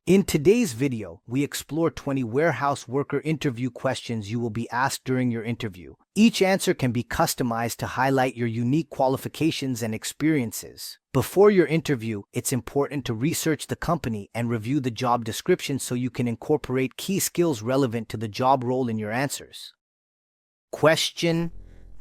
In today's video, we explore 20 warehouse worker interview questions you will be asked during your interview. Each answer can be customized to highlight your unique qualifications and experiences. Before your interview, it's important to research the company and review the job description so you can incorporate key skills relevant to the job role in your answers. Question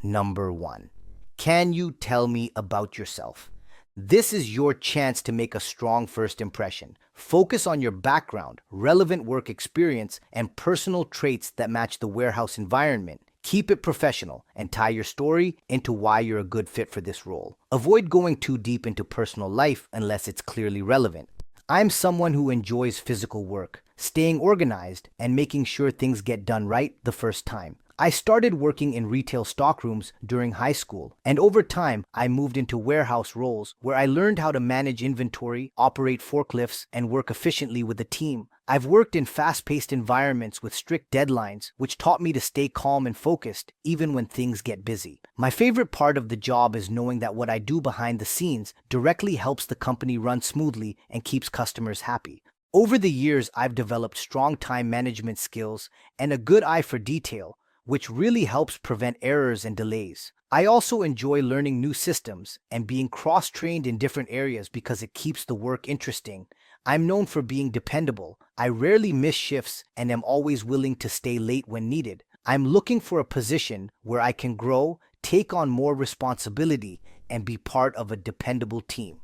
number 1. Can you tell me about yourself? This is your chance to make a strong first impression. Focus on your background, relevant work experience, and personal traits that match the warehouse environment. Keep it professional and tie your story into why you're a good fit for this role. Avoid going too deep into personal life unless it's clearly relevant. I'm someone who enjoys physical work, staying organized, and making sure things get done right the first time. I started working in retail stockrooms during high school, and over time, I moved into warehouse roles where I learned how to manage inventory, operate forklifts, and work efficiently with a team. I've worked in fast-paced environments with strict deadlines, which taught me to stay calm and focused even when things get busy. My favorite part of the job is knowing that what I do behind the scenes directly helps the company run smoothly and keeps customers happy. Over the years, I've developed strong time management skills and a good eye for detail, which really helps prevent errors and delays. I also enjoy learning new systems and being cross-trained in different areas because it keeps the work interesting. I'm known for being dependable. I rarely miss shifts and am always willing to stay late when needed. I'm looking for a position where I can grow, take on more responsibility, and be part of a dependable team.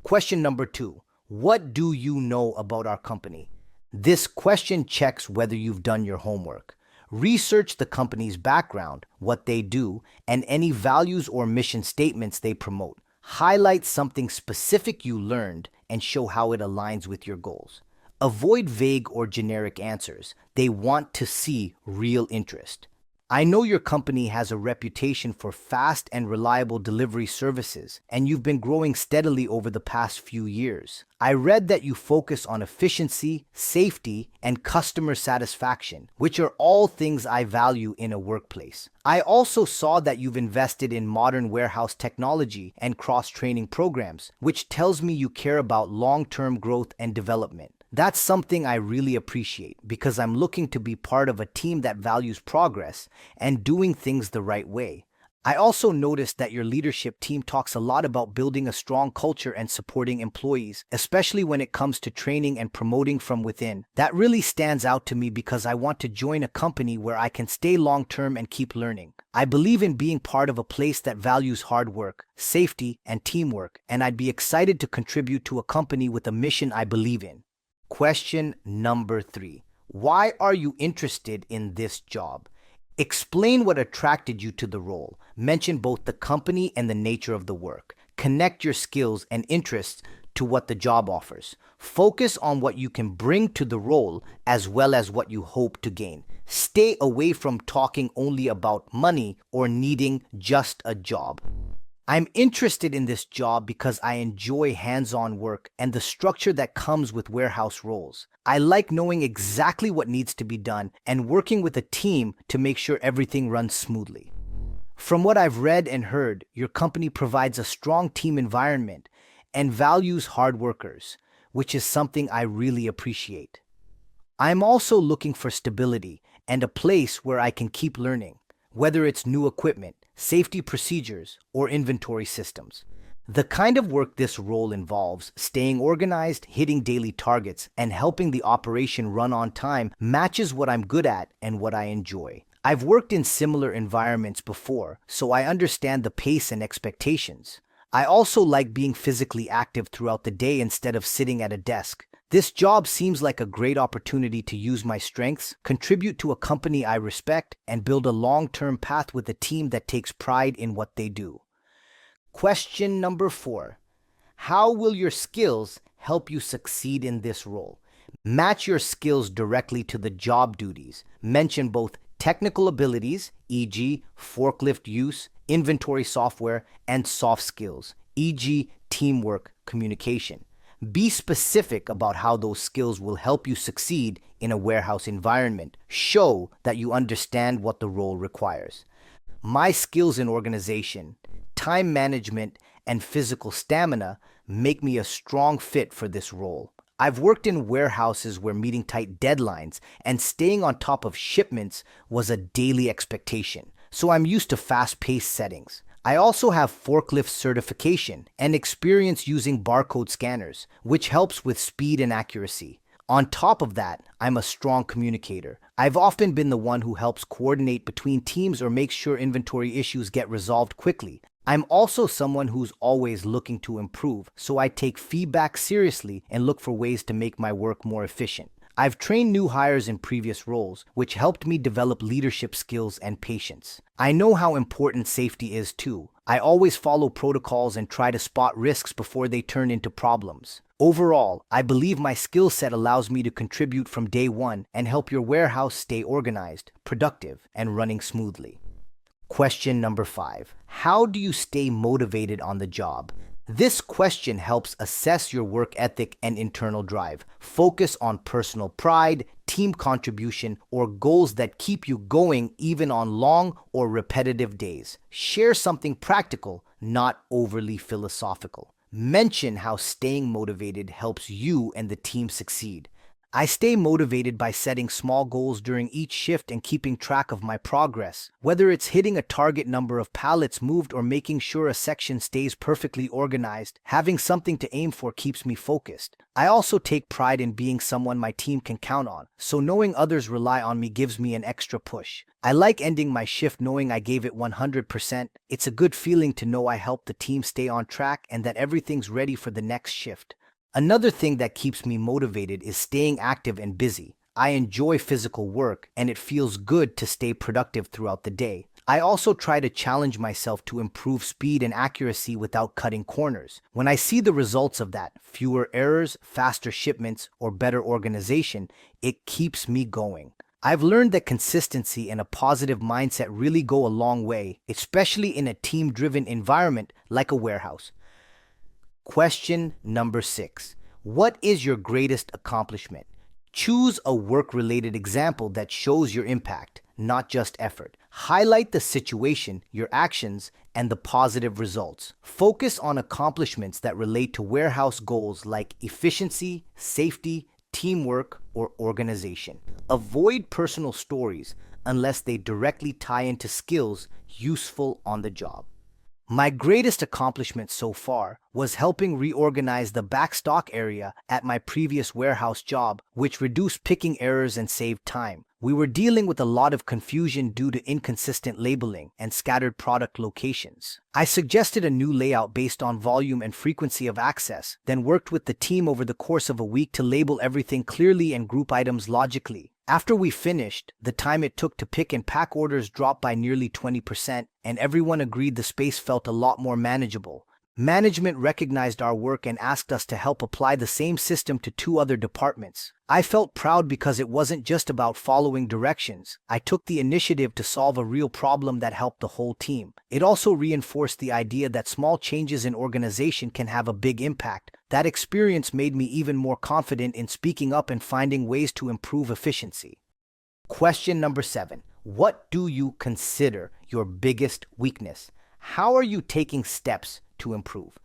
Question number 2. What do you know about our company? This question checks whether you've done your homework. Research the company's background, what they do, and any values or mission statements they promote. Highlight something specific you learned and show how it aligns with your goals. Avoid vague or generic answers. They want to see real interest. I know your company has a reputation for fast and reliable delivery services, and you've been growing steadily over the past few years. I read that you focus on efficiency, safety, and customer satisfaction, which are all things I value in a workplace. I also saw that you've invested in modern warehouse technology and cross-training programs, which tells me you care about long-term growth and development. That's something I really appreciate because I'm looking to be part of a team that values progress and doing things the right way. I also noticed that your leadership team talks a lot about building a strong culture and supporting employees, especially when it comes to training and promoting from within. That really stands out to me because I want to join a company where I can stay long-term and keep learning. I believe in being part of a place that values hard work, safety, and teamwork, and I'd be excited to contribute to a company with a mission I believe in. Question number 3. Why are you interested in this job? Explain what attracted you to the role. Mention both the company and the nature of the work. Connect your skills and interests to what the job offers. Focus on what you can bring to the role as well as what you hope to gain. Stay away from talking only about money or needing just a job. I'm interested in this job because I enjoy hands-on work and the structure that comes with warehouse roles. I like knowing exactly what needs to be done and working with a team to make sure everything runs smoothly. From what I've read and heard, your company provides a strong team environment and values hard workers, which is something I really appreciate. I'm also looking for stability and a place where I can keep learning, whether it's new equipment, safety procedures, or inventory systems. The kind of work this role involves, staying organized, hitting daily targets, and helping the operation run on time, matches what I'm good at and what I enjoy. I've worked in similar environments before, so I understand the pace and expectations. I also like being physically active throughout the day instead of sitting at a desk. This job seems like a great opportunity to use my strengths, contribute to a company I respect, and build a long-term path with a team that takes pride in what they do. Question number 4. How will your skills help you succeed in this role? Match your skills directly to the job duties. Mention both technical abilities, e.g., forklift use, inventory software, and soft skills, e.g., teamwork, communication. Be specific about how those skills will help you succeed in a warehouse environment. Show that you understand what the role requires. My skills in organization, time management, and physical stamina make me a strong fit for this role. I've worked in warehouses where meeting tight deadlines and staying on top of shipments was a daily expectation, so I'm used to fast-paced settings. I also have forklift certification and experience using barcode scanners, which helps with speed and accuracy. On top of that, I'm a strong communicator. I've often been the one who helps coordinate between teams or makes sure inventory issues get resolved quickly. I'm also someone who's always looking to improve, so I take feedback seriously and look for ways to make my work more efficient. I've trained new hires in previous roles, which helped me develop leadership skills and patience. I know how important safety is too. I always follow protocols and try to spot risks before they turn into problems. Overall, I believe my skill set allows me to contribute from day one and help your warehouse stay organized, productive, and running smoothly. Question number 5. How do you stay motivated on the job? This question helps assess your work ethic and internal drive. Focus on personal pride, team contribution, or goals that keep you going even on long or repetitive days. Share something practical, not overly philosophical. Mention how staying motivated helps you and the team succeed. I stay motivated by setting small goals during each shift and keeping track of my progress. Whether it's hitting a target number of pallets moved or making sure a section stays perfectly organized, having something to aim for keeps me focused. I also take pride in being someone my team can count on, so knowing others rely on me gives me an extra push. I like ending my shift knowing I gave it 100%. It's a good feeling to know I helped the team stay on track and that everything's ready for the next shift. Another thing that keeps me motivated is staying active and busy. I enjoy physical work, and it feels good to stay productive throughout the day. I also try to challenge myself to improve speed and accuracy without cutting corners. When I see the results of that, fewer errors, faster shipments, or better organization, it keeps me going. I've learned that consistency and a positive mindset really go a long way, especially in a team-driven environment like a warehouse. Question number 6. What is your greatest accomplishment? Choose a work-related example that shows your impact, not just effort. Highlight the situation, your actions, and the positive results. Focus on accomplishments that relate to warehouse goals like efficiency, safety, teamwork, or organization. Avoid personal stories unless they directly tie into skills useful on the job. My greatest accomplishment so far was helping reorganize the backstock area at my previous warehouse job, which reduced picking errors and saved time. We were dealing with a lot of confusion due to inconsistent labeling and scattered product locations. I suggested a new layout based on volume and frequency of access, then worked with the team over the course of a week to label everything clearly and group items logically. After we finished, the time it took to pick and pack orders dropped by nearly 20%, and everyone agreed the space felt a lot more manageable. Management recognized our work and asked us to help apply the same system to 2 other departments. I felt proud because it wasn't just about following directions. I took the initiative to solve a real problem that helped the whole team. It also reinforced the idea that small changes in organization can have a big impact. That experience made me even more confident in speaking up and finding ways to improve efficiency. Question number 7. What do you consider your biggest weakness? How are you taking steps to improve?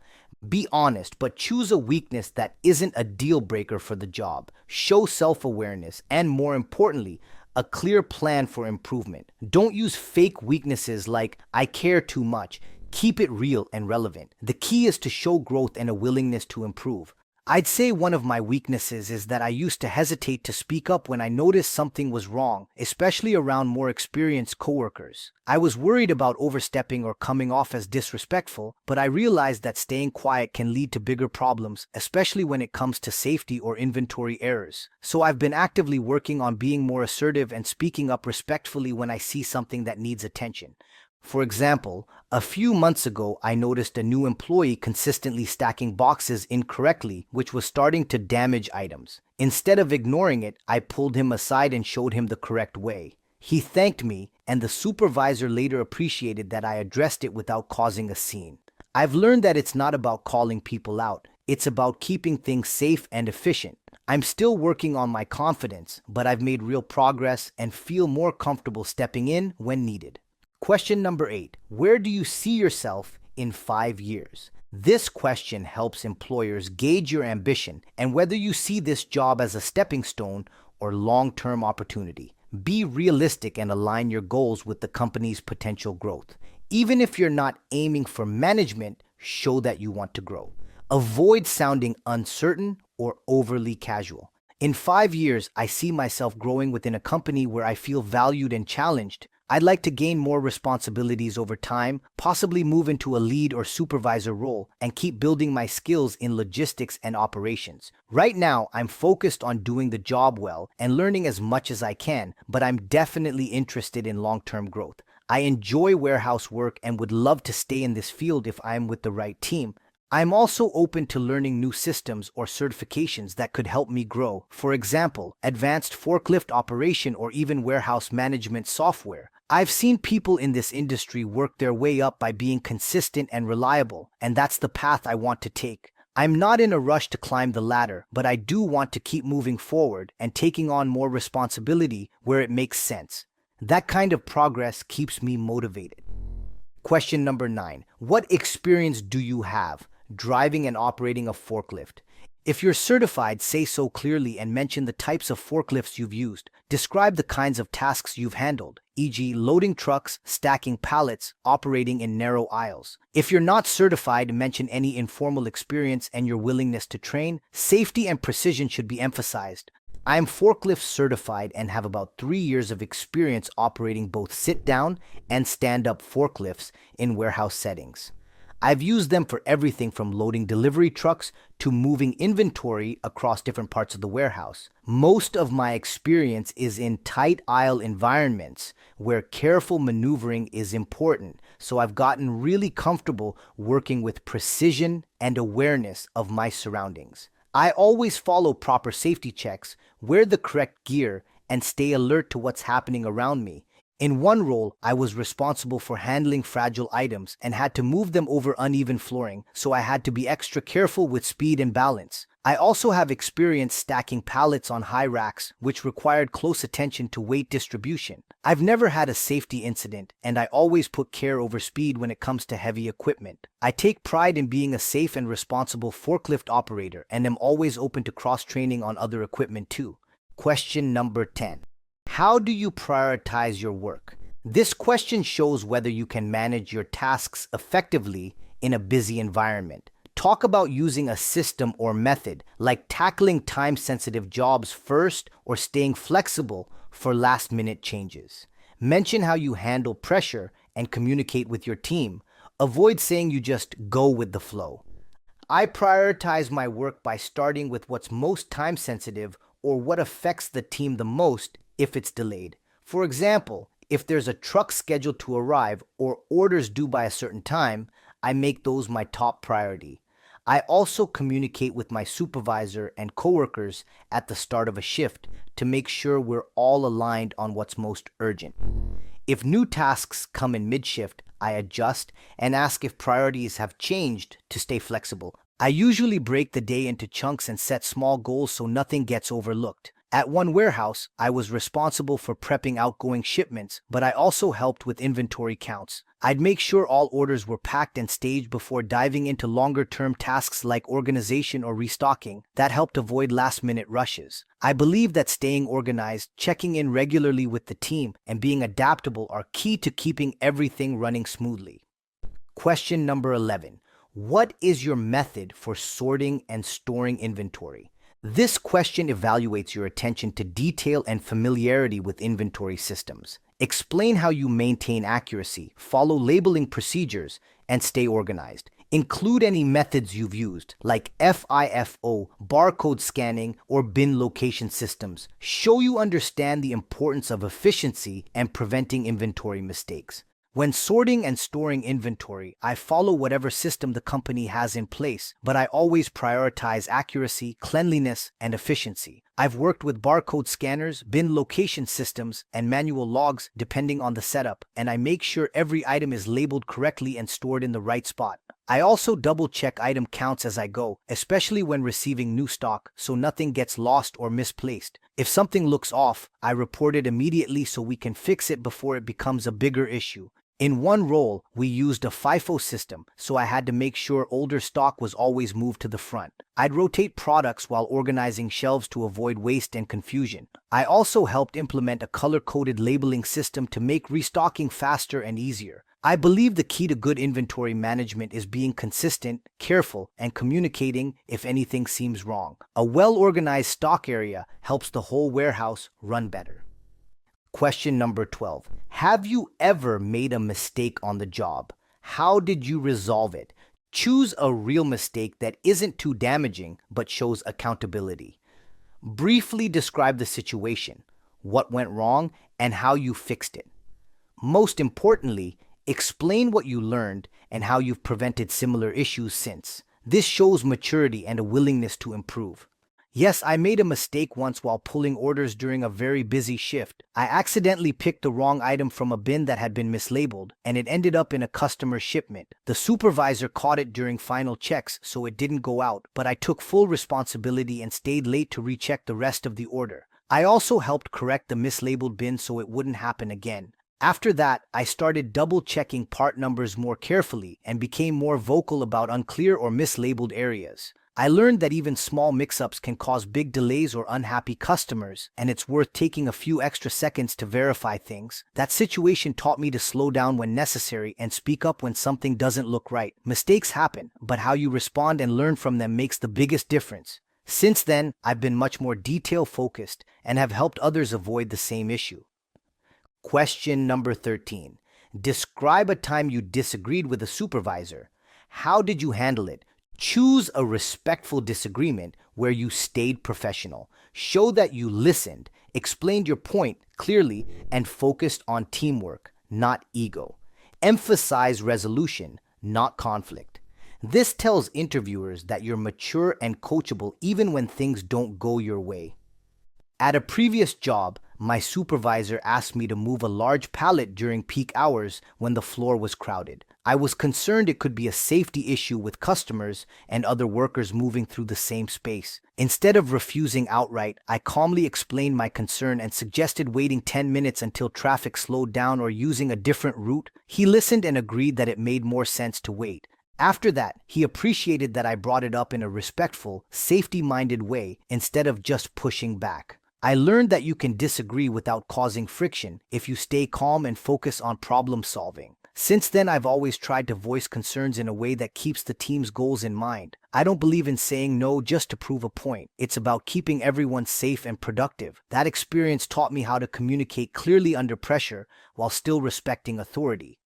Be honest, but choose a weakness that isn't a deal breaker for the job. Show self-awareness and, more importantly, a clear plan for improvement. Don't use fake weaknesses like "I care too much." Keep it real and relevant. The key is to show growth and a willingness to improve. I'd say one of my weaknesses is that I used to hesitate to speak up when I noticed something was wrong, especially around more experienced coworkers. I was worried about overstepping or coming off as disrespectful, but I realized that staying quiet can lead to bigger problems, especially when it comes to safety or inventory errors. So I've been actively working on being more assertive and speaking up respectfully when I see something that needs attention. For example, a few months ago, I noticed a new employee consistently stacking boxes incorrectly, which was starting to damage items. Instead of ignoring it, I pulled him aside and showed him the correct way. He thanked me, and the supervisor later appreciated that I addressed it without causing a scene. I've learned that it's not about calling people out, it's about keeping things safe and efficient. I'm still working on my confidence, but I've made real progress and feel more comfortable stepping in when needed. Question number 8. Where do you see yourself in 5 years? This question helps employers gauge your ambition and whether you see this job as a stepping stone or long-term opportunity. Be realistic and align your goals with the company's potential growth. Even if you're not aiming for management, show that you want to grow. Avoid sounding uncertain or overly casual. In 5 years, I see myself growing within a company where I feel valued and challenged. I'd like to gain more responsibilities over time, possibly move into a lead or supervisor role, and keep building my skills in logistics and operations. Right now, I'm focused on doing the job well and learning as much as I can, but I'm definitely interested in long-term growth. I enjoy warehouse work and would love to stay in this field if I'm with the right team. I'm also open to learning new systems or certifications that could help me grow. For example, advanced forklift operation or even warehouse management software. I've seen people in this industry work their way up by being consistent and reliable, and that's the path I want to take. I'm not in a rush to climb the ladder, but I do want to keep moving forward and taking on more responsibility where it makes sense. That kind of progress keeps me motivated. Question number 9. What experience do you have driving and operating a forklift? If you're certified, say so clearly and mention the types of forklifts you've used. Describe the kinds of tasks you've handled, e.g. loading trucks, stacking pallets, operating in narrow aisles. If you're not certified, mention any informal experience and your willingness to train. Safety and precision should be emphasized. I am forklift certified and have about 3 years of experience operating both sit-down and stand-up forklifts in warehouse settings. I've used them for everything from loading delivery trucks to moving inventory across different parts of the warehouse. Most of my experience is in tight aisle environments where careful maneuvering is important, so I've gotten really comfortable working with precision and awareness of my surroundings. I always follow proper safety checks, wear the correct gear, and stay alert to what's happening around me. In one role, I was responsible for handling fragile items and had to move them over uneven flooring, so I had to be extra careful with speed and balance. I also have experience stacking pallets on high racks, which required close attention to weight distribution. I've never had a safety incident, and I always put care over speed when it comes to heavy equipment. I take pride in being a safe and responsible forklift operator and am always open to cross-training on other equipment too. Question number 10. How do you prioritize your work? This question shows whether you can manage your tasks effectively in a busy environment. Talk about using a system or method, like tackling time-sensitive jobs first or staying flexible for last-minute changes. Mention how you handle pressure and communicate with your team. Avoid saying you just go with the flow. I prioritize my work by starting with what's most time-sensitive or what affects the team the most if it's delayed. For example, if there's a truck scheduled to arrive or orders due by a certain time, I make those my top priority. I also communicate with my supervisor and coworkers at the start of a shift to make sure we're all aligned on what's most urgent. If new tasks come in mid-shift, I adjust and ask if priorities have changed to stay flexible. I usually break the day into chunks and set small goals so nothing gets overlooked. At one warehouse, I was responsible for prepping outgoing shipments, but I also helped with inventory counts. I'd make sure all orders were packed and staged before diving into longer-term tasks like organization or restocking. That helped avoid last-minute rushes. I believe that staying organized, checking in regularly with the team, and being adaptable are key to keeping everything running smoothly. Question number 11. What is your method for sorting and storing inventory? This question evaluates your attention to detail and familiarity with inventory systems. Explain how you maintain accuracy, follow labeling procedures, and stay organized. Include any methods you've used, like FIFO, barcode scanning, or bin location systems. Show you understand the importance of efficiency and preventing inventory mistakes. When sorting and storing inventory, I follow whatever system the company has in place, but I always prioritize accuracy, cleanliness, and efficiency. I've worked with barcode scanners, bin location systems, and manual logs depending on the setup, and I make sure every item is labeled correctly and stored in the right spot. I also double-check item counts as I go, especially when receiving new stock, so nothing gets lost or misplaced. If something looks off, I report it immediately so we can fix it before it becomes a bigger issue. In one role, we used a FIFO system, so I had to make sure older stock was always moved to the front. I'd rotate products while organizing shelves to avoid waste and confusion. I also helped implement a color-coded labeling system to make restocking faster and easier. I believe the key to good inventory management is being consistent, careful, and communicating if anything seems wrong. A well-organized stock area helps the whole warehouse run better. Question number 12. Have you ever made a mistake on the job? How did you resolve it? Choose a real mistake that isn't too damaging but shows accountability. Briefly describe the situation, what went wrong, and how you fixed it. Most importantly, explain what you learned and how you've prevented similar issues since. This shows maturity and a willingness to improve. Yes, I made a mistake once while pulling orders during a very busy shift. I accidentally picked the wrong item from a bin that had been mislabeled, and it ended up in a customer's shipment. The supervisor caught it during final checks, so it didn't go out, but I took full responsibility and stayed late to recheck the rest of the order. I also helped correct the mislabeled bin so it wouldn't happen again. After that, I started double-checking part numbers more carefully and became more vocal about unclear or mislabeled areas. I learned that even small mix-ups can cause big delays or unhappy customers, and it's worth taking a few extra seconds to verify things. That situation taught me to slow down when necessary and speak up when something doesn't look right. Mistakes happen, but how you respond and learn from them makes the biggest difference. Since then, I've been much more detail-focused and have helped others avoid the same issue. Question number 13. Describe a time you disagreed with a supervisor. How did you handle it? Choose a respectful disagreement where you stayed professional. Show that you listened, explained your point clearly, and focused on teamwork, not ego. Emphasize resolution, not conflict. This tells interviewers that you're mature and coachable even when things don't go your way. At a previous job, my supervisor asked me to move a large pallet during peak hours when the floor was crowded. I was concerned it could be a safety issue with customers and other workers moving through the same space. Instead of refusing outright, I calmly explained my concern and suggested waiting 10 minutes until traffic slowed down or using a different route. He listened and agreed that it made more sense to wait. After that, he appreciated that I brought it up in a respectful, safety-minded way instead of just pushing back. I learned that you can disagree without causing friction if you stay calm and focus on problem solving. Since then, I've always tried to voice concerns in a way that keeps the team's goals in mind. I don't believe in saying no just to prove a point. It's about keeping everyone safe and productive. That experience taught me how to communicate clearly under pressure while still respecting authority.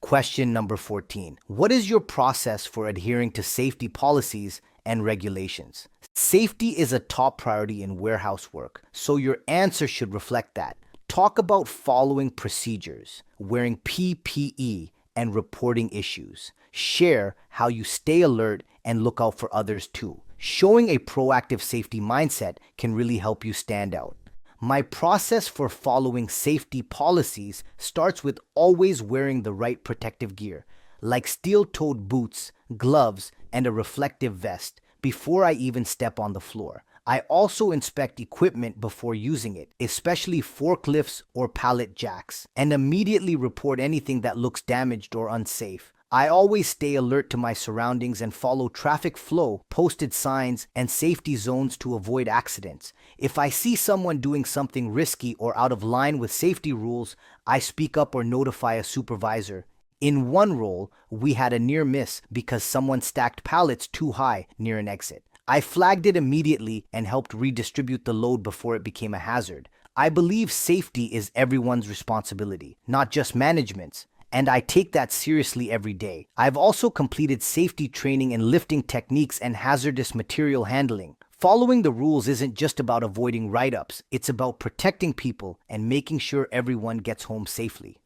Question number 14. What is your process for adhering to safety policies and regulations? Safety is a top priority in warehouse work, so your answer should reflect that. Talk about following procedures, wearing PPE, and reporting issues. Share how you stay alert and look out for others too. Showing a proactive safety mindset can really help you stand out. My process for following safety policies starts with always wearing the right protective gear, like steel-toed boots, gloves, and a reflective vest, before I even step on the floor. I also inspect equipment before using it, especially forklifts or pallet jacks, and immediately report anything that looks damaged or unsafe. I always stay alert to my surroundings and follow traffic flow, posted signs, and safety zones to avoid accidents. If I see someone doing something risky or out of line with safety rules, I speak up or notify a supervisor. In one role, we had a near miss because someone stacked pallets too high near an exit. I flagged it immediately and helped redistribute the load before it became a hazard. I believe safety is everyone's responsibility, not just management's, and I take that seriously every day. I've also completed safety training in lifting techniques and hazardous material handling. Following the rules isn't just about avoiding write-ups, it's about protecting people and making sure everyone gets home safely.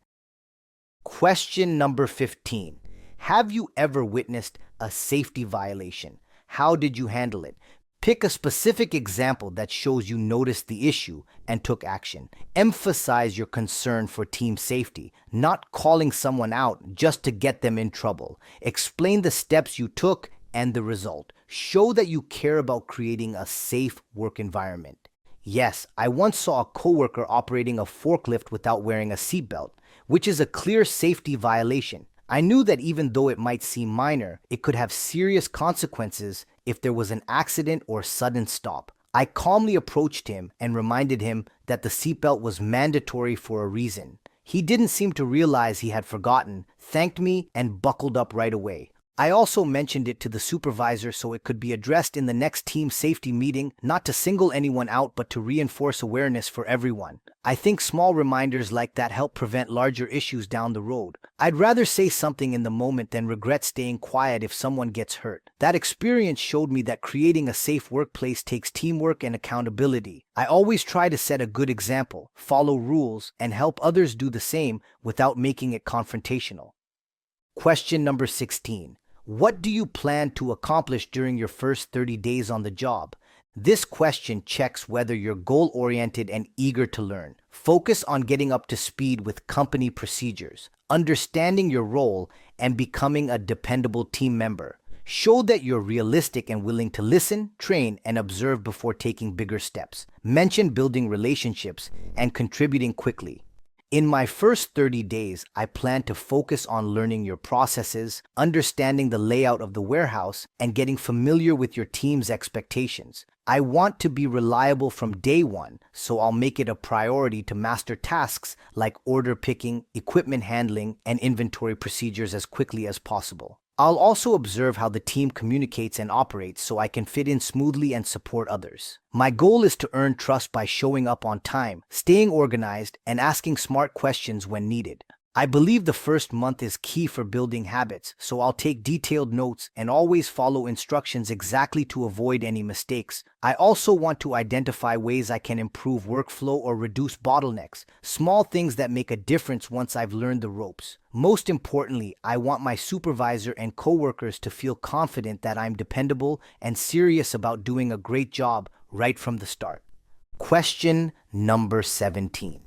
Question number 15. Have you ever witnessed a safety violation? How did you handle it? Pick a specific example that shows you noticed the issue and took action. Emphasize your concern for team safety, not calling someone out just to get them in trouble. Explain the steps you took and the result. Show that you care about creating a safe work environment. Yes, I once saw a coworker operating a forklift without wearing a seatbelt. which is a clear safety violation. I knew that even though it might seem minor, it could have serious consequences if there was an accident or sudden stop. I calmly approached him and reminded him that the seatbelt was mandatory for a reason. He didn't seem to realize he had forgotten, thanked me, and buckled up right away. I also mentioned it to the supervisor so it could be addressed in the next team safety meeting, not to single anyone out but to reinforce awareness for everyone. I think small reminders like that help prevent larger issues down the road. I'd rather say something in the moment than regret staying quiet if someone gets hurt. That experience showed me that creating a safe workplace takes teamwork and accountability. I always try to set a good example, follow rules, and help others do the same without making it confrontational. Question number 16. What do you plan to accomplish during your first 30 days on the job? This question checks whether you're goal-oriented and eager to learn. Focus on getting up to speed with company procedures, understanding your role, and becoming a dependable team member. Show that you're realistic and willing to listen, train, and observe before taking bigger steps. Mention building relationships and contributing quickly. In my first 30 days, I plan to focus on learning your processes, understanding the layout of the warehouse, and getting familiar with your team's expectations. I want to be reliable from day one, so I'll make it a priority to master tasks like order picking, equipment handling, and inventory procedures as quickly as possible. I'll also observe how the team communicates and operates so I can fit in smoothly and support others. My goal is to earn trust by showing up on time, staying organized, and asking smart questions when needed. I believe the first month is key for building habits, so I'll take detailed notes and always follow instructions exactly to avoid any mistakes. I also want to identify ways I can improve workflow or reduce bottlenecks, small things that make a difference once I've learned the ropes. Most importantly, I want my supervisor and coworkers to feel confident that I'm dependable and serious about doing a great job right from the start. Question number 17.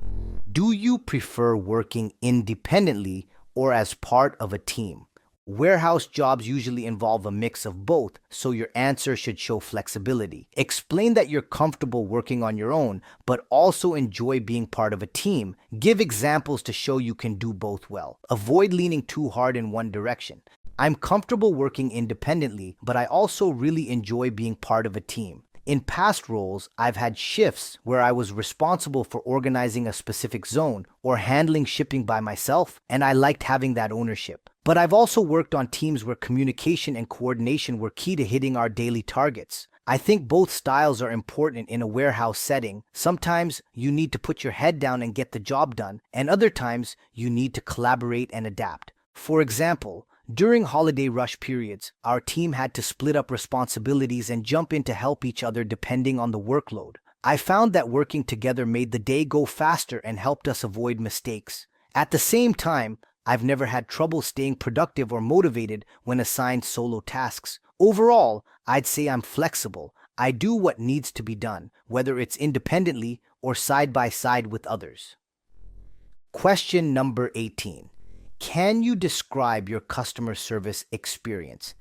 Do you prefer working independently or as part of a team? Warehouse jobs usually involve a mix of both, so your answer should show flexibility. Explain that you're comfortable working on your own, but also enjoy being part of a team. Give examples to show you can do both well. Avoid leaning too hard in one direction. I'm comfortable working independently, but I also really enjoy being part of a team. In past roles, I've had shifts where I was responsible for organizing a specific zone or handling shipping by myself, and I liked having that ownership. But I've also worked on teams where communication and coordination were key to hitting our daily targets. I think both styles are important in a warehouse setting. Sometimes you need to put your head down and get the job done, and other times you need to collaborate and adapt. For example, during holiday rush periods, our team had to split up responsibilities and jump in to help each other depending on the workload. I found that working together made the day go faster and helped us avoid mistakes. At the same time, I've never had trouble staying productive or motivated when assigned solo tasks. Overall, I'd say I'm flexible. I do what needs to be done, whether it's independently or side by side with others. Question number 18. Can you describe your customer service experience?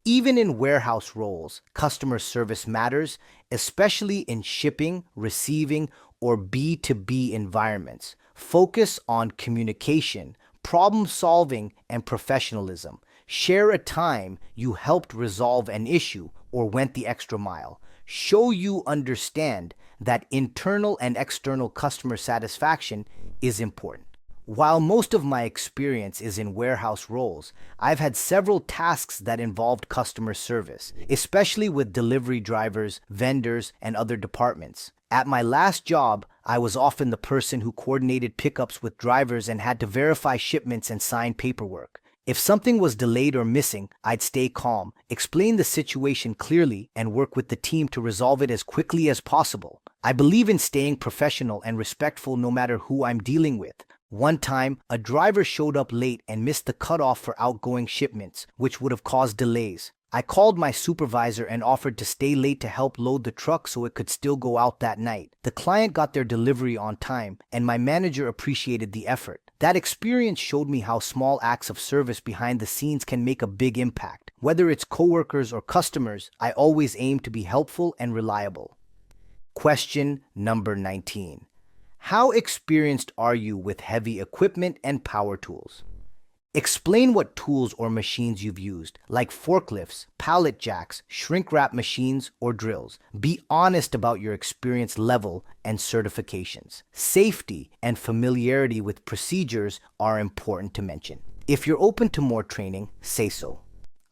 Even in warehouse roles, customer service matters, especially in shipping, receiving, or B2B environments. Focus on communication, problem solving, and professionalism. Share a time you helped resolve an issue or went the extra mile. Show you understand that internal and external customer satisfaction is important. While most of my experience is in warehouse roles, I've had several tasks that involved customer service, especially with delivery drivers, vendors, and other departments. At my last job, I was often the person who coordinated pickups with drivers and had to verify shipments and sign paperwork. If something was delayed or missing, I'd stay calm, explain the situation clearly, and work with the team to resolve it as quickly as possible. I believe in staying professional and respectful no matter who I'm dealing with. One time, a driver showed up late and missed the cutoff for outgoing shipments, which would have caused delays. I called my supervisor and offered to stay late to help load the truck so it could still go out that night. The client got their delivery on time, and my manager appreciated the effort. That experience showed me how small acts of service behind the scenes can make a big impact. Whether it's coworkers or customers, I always aim to be helpful and reliable. Question number 19. How experienced are you with heavy equipment and power tools? Explain what tools or machines you've used, like forklifts, pallet jacks, shrink wrap machines, or drills. Be honest about your experience level and certifications. Safety and familiarity with procedures are important to mention. If you're open to more training, say so.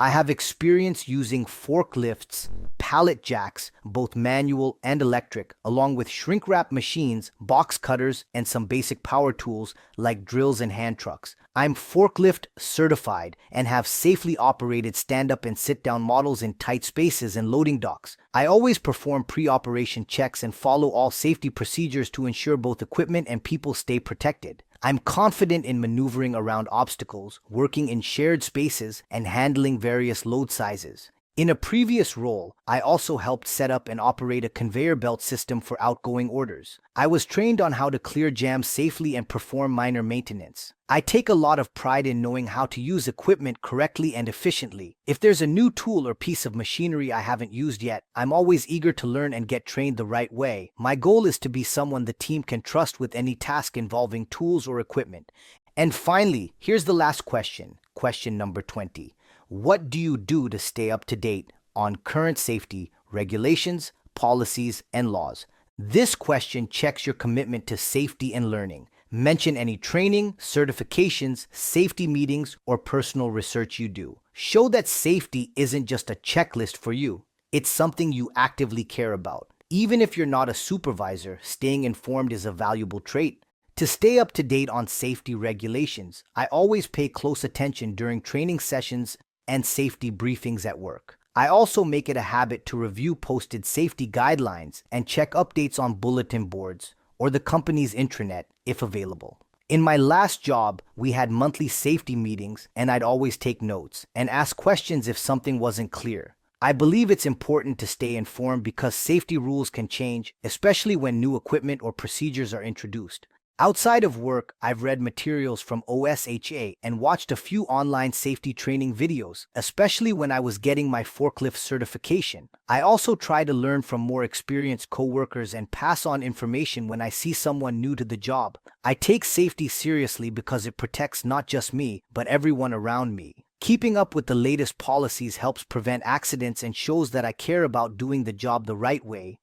I have experience using forklifts, pallet jacks, both manual and electric, along with shrink wrap machines, box cutters, and some basic power tools like drills and hand trucks. I'm forklift certified and have safely operated stand-up and sit-down models in tight spaces and loading docks. I always perform pre-operation checks and follow all safety procedures to ensure both equipment and people stay protected. I'm confident in maneuvering around obstacles, working in shared spaces, and handling various load sizes. In a previous role, I also helped set up and operate a conveyor belt system for outgoing orders. I was trained on how to clear jams safely and perform minor maintenance. I take a lot of pride in knowing how to use equipment correctly and efficiently. If there's a new tool or piece of machinery I haven't used yet, I'm always eager to learn and get trained the right way. My goal is to be someone the team can trust with any task involving tools or equipment. And finally, here's the last question. Question number 20. What do you do to stay up to date on current safety regulations, policies, and laws? This question checks your commitment to safety and learning. Mention any training, certifications, safety meetings, or personal research you do. Show that safety isn't just a checklist for you. It's something you actively care about. Even if you're not a supervisor, staying informed is a valuable trait. To stay up to date on safety regulations, I always pay close attention during training sessions and safety briefings at work. I also make it a habit to review posted safety guidelines and check updates on bulletin boards or the company's intranet if available. In my last job, we had monthly safety meetings and I'd always take notes and ask questions if something wasn't clear. I believe it's important to stay informed because safety rules can change, especially when new equipment or procedures are introduced. Outside of work, I've read materials from OSHA and watched a few online safety training videos, especially when I was getting my forklift certification. I also try to learn from more experienced coworkers and pass on information when I see someone new to the job. I take safety seriously because it protects not just me, but everyone around me. Keeping up with the latest policies helps prevent accidents and shows that I care about doing the job the right way.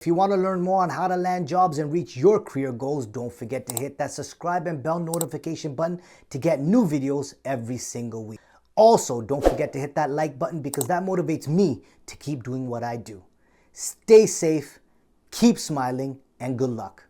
If you want to learn more on how to land jobs and reach your career goals, don't forget to hit that subscribe and bell notification button to get new videos every single week. Also, don't forget to hit that like button because that motivates me to keep doing what I do. Stay safe, keep smiling, and good luck.